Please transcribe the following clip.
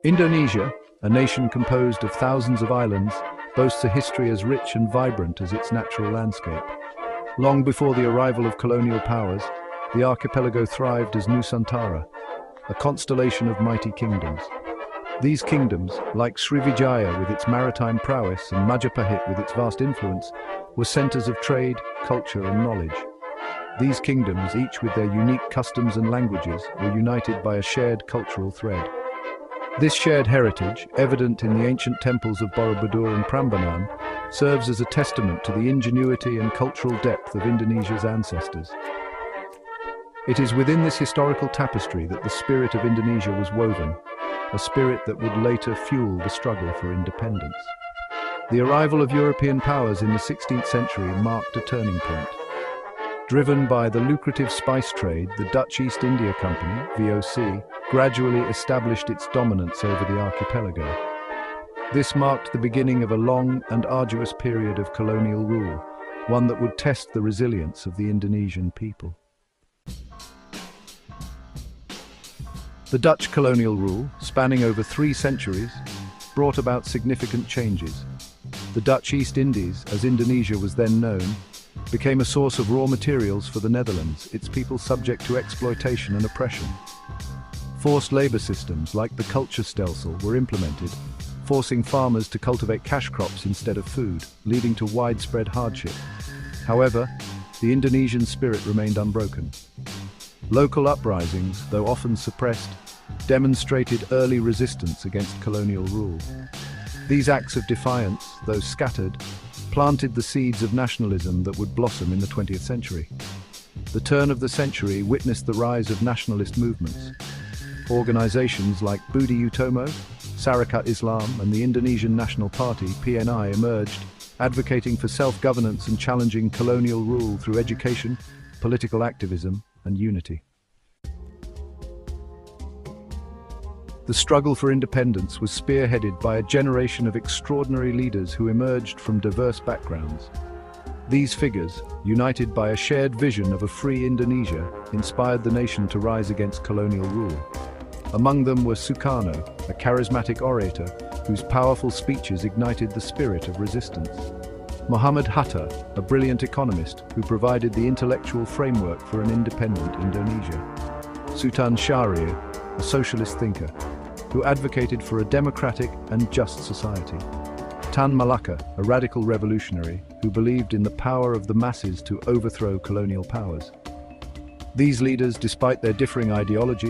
Indonesia, a nation composed of thousands of islands, boasts a history as rich and vibrant as its natural landscape. Long before the arrival of colonial powers, the archipelago thrived as Nusantara, a constellation of mighty kingdoms. These kingdoms, like Srivijaya with its maritime prowess and Majapahit with its vast influence, were centers of trade, culture and knowledge. These kingdoms, each with their unique customs and languages, were united by a shared cultural thread. This shared heritage, evident in the ancient temples of Borobudur and Prambanan, serves as a testament to the ingenuity and cultural depth of Indonesia's ancestors. It is within this historical tapestry that the spirit of Indonesia was woven, a spirit that would later fuel the struggle for independence. The arrival of European powers in the 16th century marked a turning point. Driven by the lucrative spice trade, the Dutch East India Company, VOC, gradually established its dominance over the archipelago. This marked the beginning of a long and arduous period of colonial rule, one that would test the resilience of the Indonesian people. The Dutch colonial rule, spanning over 3 centuries, brought about significant changes. The Dutch East Indies, as Indonesia was then known, became a source of raw materials for the Netherlands, its people subject to exploitation and oppression. Forced labor systems like the cultuurstelsel were implemented, forcing farmers to cultivate cash crops instead of food, leading to widespread hardship. However, the Indonesian spirit remained unbroken. Local uprisings, though often suppressed, demonstrated early resistance against colonial rule. These acts of defiance, though scattered, planted the seeds of nationalism that would blossom in the 20th century. The turn of the century witnessed the rise of nationalist movements. Organizations like Budi Utomo, Sarekat Islam, and the Indonesian National Party, PNI, emerged, advocating for self-governance and challenging colonial rule through education, political activism, and unity. The struggle for independence was spearheaded by a generation of extraordinary leaders who emerged from diverse backgrounds. These figures, united by a shared vision of a free Indonesia, inspired the nation to rise against colonial rule. Among them were Sukarno, a charismatic orator whose powerful speeches ignited the spirit of resistance. Muhammad Hatta, a brilliant economist who provided the intellectual framework for an independent Indonesia. Sultan Syahrir, a socialist thinker who advocated for a democratic and just society. Tan Malaka, a radical revolutionary who believed in the power of the masses to overthrow colonial powers. These leaders, despite their differing ideologies,